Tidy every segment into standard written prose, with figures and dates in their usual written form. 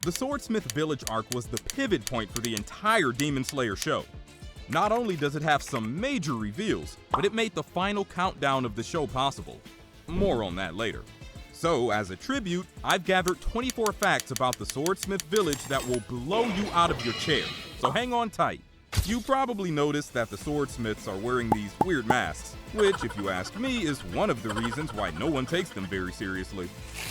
The Swordsmith Village arc was the pivot point for the entire Demon Slayer show. Not only does it have some major reveals, but it made the final countdown of the show possible. More on that later. So, as a tribute, I've gathered 24 facts about the Swordsmith Village that will blow you out of your chair, so hang on tight. You probably noticed that the Swordsmiths are wearing these weird masks, which, if you ask me, is one of the reasons why no one takes them very seriously.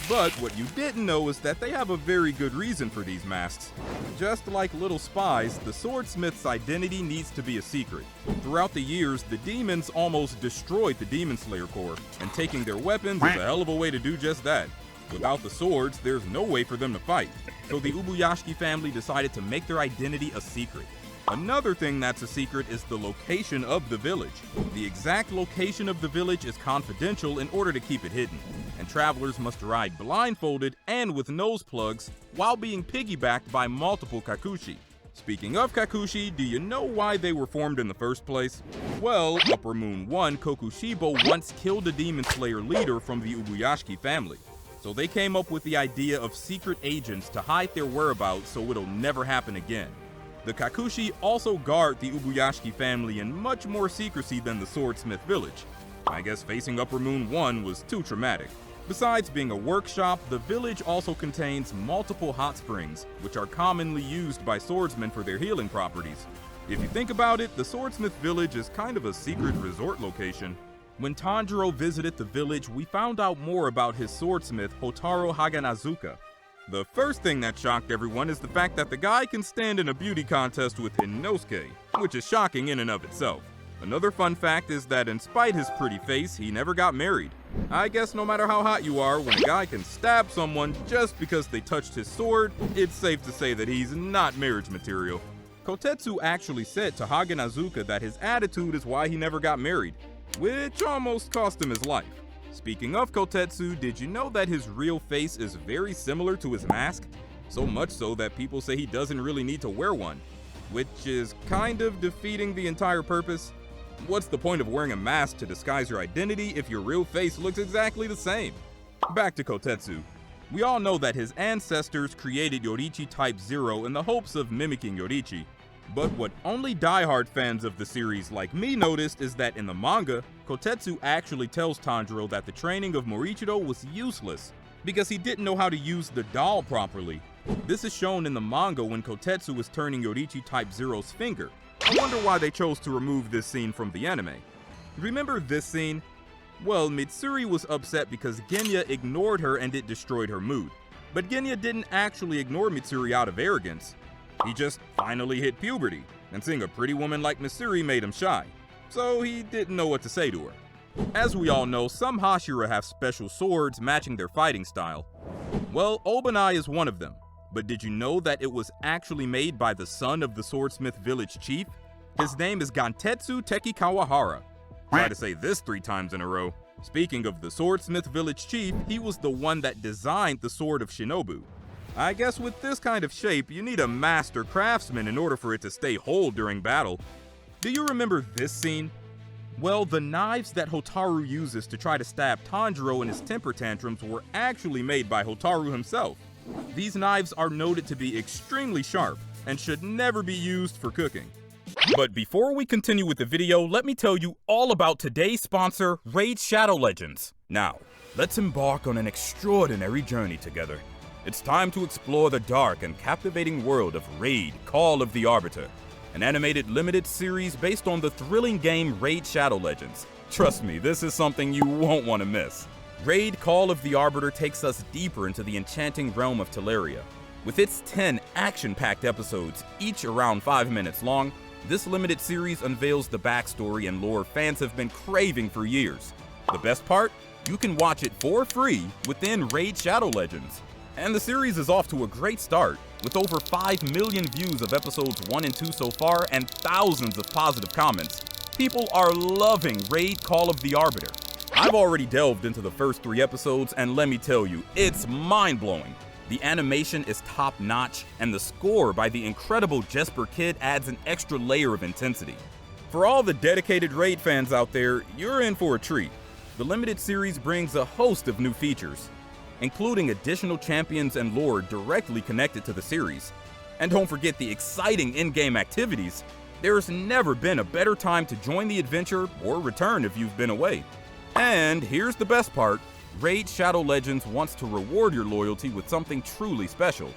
But what you didn't know is that they have a very good reason for these masks. Just like little spies, the Swordsmith's identity needs to be a secret. Throughout the years, the demons almost destroyed the Demon Slayer Corps, and taking their weapons is a hell of a way to do just that. Without the swords, there's no way for them to fight. So the Ubuyashiki family decided to make their identity a secret. Another thing that's a secret is the location of the village. The exact location of the village is confidential in order to keep it hidden, and travelers must ride blindfolded and with nose plugs while being piggybacked by multiple Kakushi. Speaking of Kakushi, do you know why they were formed in the first place? Well, Upper Moon 1 Kokushibo once killed a Demon Slayer leader from the Ubuyashiki family. So they came up with the idea of secret agents to hide their whereabouts so it'll never happen again. The Kakushi also guard the Ubuyashiki family in much more secrecy than the Swordsmith village. I guess facing Upper Moon 1 was too traumatic. Besides being a workshop, the village also contains multiple hot springs, which are commonly used by swordsmen for their healing properties. If you think about it, the Swordsmith village is kind of a secret resort location. When Tanjiro visited the village, we found out more about his swordsmith, Hotaru Haganazuka. The first thing that shocked everyone is the fact that the guy can stand in a beauty contest with Inosuke, which is shocking in and of itself. Another fun fact is that in spite his pretty face, he never got married. I guess no matter how hot you are, when a guy can stab someone just because they touched his sword, it's safe to say that he's not marriage material. Kotetsu actually said to Haganazuka that his attitude is why he never got married, which almost cost him his life. Speaking of Kotetsu, did you know that his real face is very similar to his mask? So much so that people say he doesn't really need to wear one, which is kind of defeating the entire purpose. What's the point of wearing a mask to disguise your identity if your real face looks exactly the same? Back to Kotetsu. We all know that his ancestors created Yoriichi Type 0 in the hopes of mimicking Yoriichi. But what only diehard fans of the series like me noticed is that in the manga, Kotetsu actually tells Tanjiro that the training of Morichiro was useless because he didn't know how to use the doll properly. This is shown in the manga when Kotetsu was turning Yoriichi Type 0's finger. I wonder why they chose to remove this scene from the anime. Remember this scene? Well, Mitsuri was upset because Genya ignored her and it destroyed her mood. But Genya didn't actually ignore Mitsuri out of arrogance. He just finally hit puberty, and seeing a pretty woman like Mitsuri made him shy, so he didn't know what to say to her. As we all know, some Hashira have special swords matching their fighting style. Well, Obanai is one of them, but did you know that it was actually made by the son of the Swordsmith village chief? His name is Gantetsu Teki Kawahara. Try to say this 3 times in a row. Speaking of the Swordsmith village chief, he was the one that designed the Sword of Shinobu. I guess with this kind of shape, you need a master craftsman in order for it to stay whole during battle. Do you remember this scene? Well, the knives that Hotaru uses to try to stab Tanjiro in his temper tantrums were actually made by Hotaru himself. These knives are noted to be extremely sharp and should never be used for cooking. But before we continue with the video, let me tell you all about today's sponsor, Raid Shadow Legends. Now, let's embark on an extraordinary journey together. It's time to explore the dark and captivating world of Raid Call of the Arbiter, an animated limited series based on the thrilling game Raid Shadow Legends. Trust me, this is something you won't want to miss. Raid Call of the Arbiter takes us deeper into the enchanting realm of Teleria. With its 10 action-packed episodes, each around 5 minutes long, this limited series unveils the backstory and lore fans have been craving for years. The best part? You can watch it for free within Raid Shadow Legends. And the series is off to a great start, with over 5 million views of episodes 1 and 2 so far and thousands of positive comments. People are loving Raid Call of the Arbiter. I've already delved into the first 3 episodes, and let me tell you, it's mind-blowing. The animation is top-notch, and the score by the incredible Jesper Kid adds an extra layer of intensity. For all the dedicated Raid fans out there, you're in for a treat. The limited series brings a host of new features. including additional champions and lore directly connected to the series. And don't forget the exciting in-game activities. There's never been a better time to join the adventure or return if you've been away. And here's the best part, Raid Shadow Legends wants to reward your loyalty with something truly special.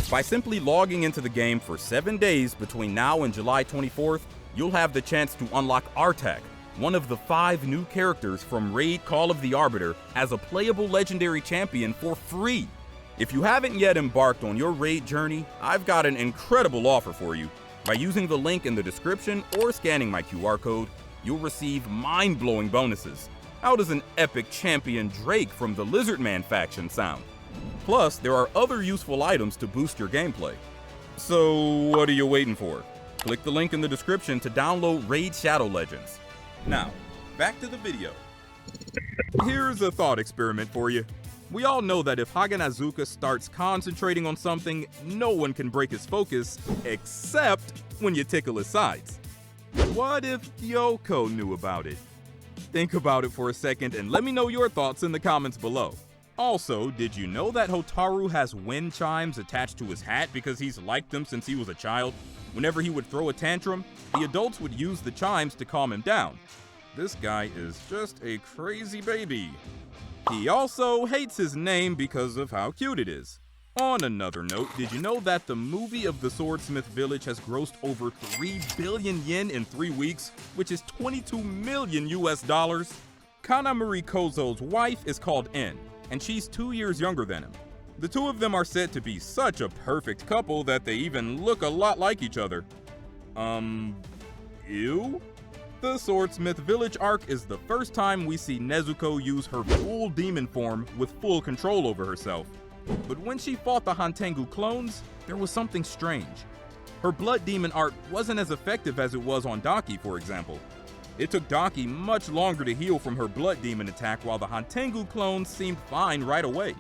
By simply logging into the game for 7 days between now and July 24th, you'll have the chance to unlock Artak, one of the 5 new characters from Raid Call of the Arbiter, as a playable legendary champion for free. If you haven't yet embarked on your Raid journey, I've got an incredible offer for you. By using the link in the description or scanning my QR code, you'll receive mind-blowing bonuses. How does an epic champion Drake from the Lizardman faction sound? Plus, there are other useful items to boost your gameplay. So what are you waiting for? Click the link in the description to download Raid Shadow Legends. Now, back to the video. Here's a thought experiment for you. We all know that if Haganazuka starts concentrating on something, no one can break his focus, except when you tickle his sides. What if Yoko knew about it? Think about it for a second and let me know your thoughts in the comments below. Also, did you know that Hotaru has wind chimes attached to his hat because he's liked them since he was a child? Whenever he would throw a tantrum, the adults would use the chimes to calm him down. This guy is just a crazy baby. He also hates his name because of how cute it is. On another note, did you know that the movie of the Swordsmith village has grossed over 3 billion yen in 3 weeks, which is $22 million US? Kanamori Kozo's wife is called En, and she's 2 years younger than him. The two of them are said to be such a perfect couple that they even look a lot like each other. Ew? The Swordsmith Village arc is the first time we see Nezuko use her full demon form with full control over herself. But when she fought the Hantengu clones, there was something strange. Her blood demon art wasn't as effective as it was on Daki, for example. It took Daki much longer to heal from her blood demon attack, while the Hantengu clones seemed fine right away.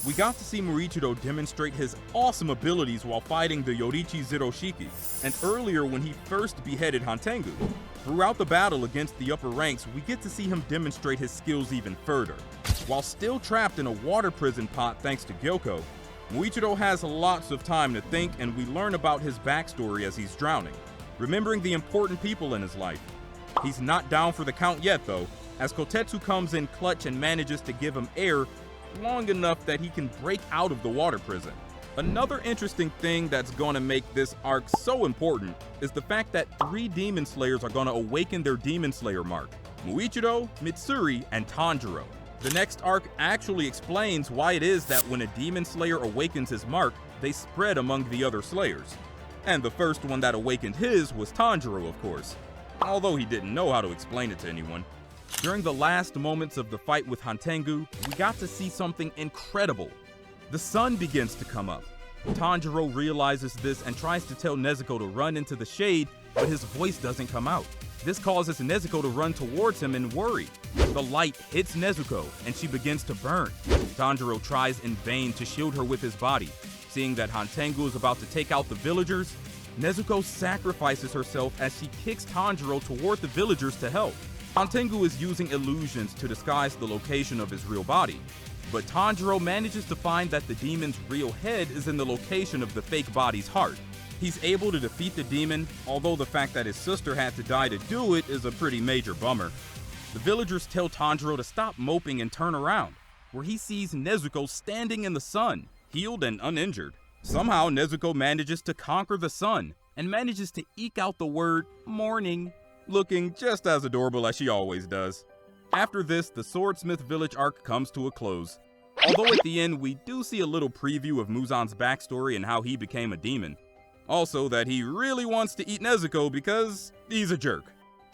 We got to see Morichiro demonstrate his awesome abilities while fighting the Yorichi Zeroshiki, and earlier when he first beheaded Hantengu. Throughout the battle against the upper ranks, we get to see him demonstrate his skills even further. While still trapped in a water prison pot thanks to Gyoko, Morichiro has lots of time to think, and we learn about his backstory as he's drowning, remembering the important people in his life. He's not down for the count yet though, as Kotetsu comes in clutch and manages to give him air long enough that he can break out of the water prison. Another interesting thing that's gonna make this arc so important is the fact that 3 Demon Slayers are gonna awaken their Demon Slayer mark: Muichiro, Mitsuri, and Tanjiro. The next arc actually explains why it is that when a Demon Slayer awakens his mark, they spread among the other Slayers. And the first one that awakened his was Tanjiro, of course, although he didn't know how to explain it to anyone. During the last moments of the fight with Hantengu, we got to see something incredible. The sun begins to come up. Tanjiro realizes this and tries to tell Nezuko to run into the shade, but his voice doesn't come out. This causes Nezuko to run towards him in worry. The light hits Nezuko, and she begins to burn. Tanjiro tries in vain to shield her with his body. Seeing that Hantengu is about to take out the villagers, Nezuko sacrifices herself as she kicks Tanjiro toward the villagers to help. Hantengu is using illusions to disguise the location of his real body, but Tanjiro manages to find that the demon's real head is in the location of the fake body's heart. He's able to defeat the demon, although the fact that his sister had to die to do it is a pretty major bummer. The villagers tell Tanjiro to stop moping and turn around, where he sees Nezuko standing in the sun, healed and uninjured. Somehow Nezuko manages to conquer the sun, and manages to eke out the word morning, looking just as adorable as she always does. After this, the Swordsmith Village arc comes to a close. Although at the end we do see a little preview of Muzan's backstory and how he became a demon. Also that he really wants to eat Nezuko because he's a jerk.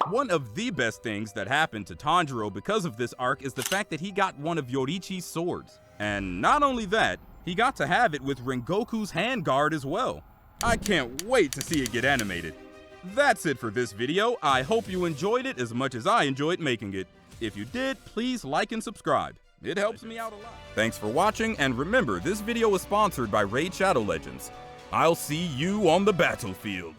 One of the best things that happened to Tanjiro because of this arc is the fact that he got one of Yorichi's swords. And not only that, he got to have it with Rengoku's handguard as well. I can't wait to see it get animated. That's it for this video. I hope you enjoyed it as much as I enjoyed making it. If you did, please like and subscribe. It helps me out a lot. Thanks for watching, and remember, this video is sponsored by Raid Shadow Legends. I'll see you on the battlefield.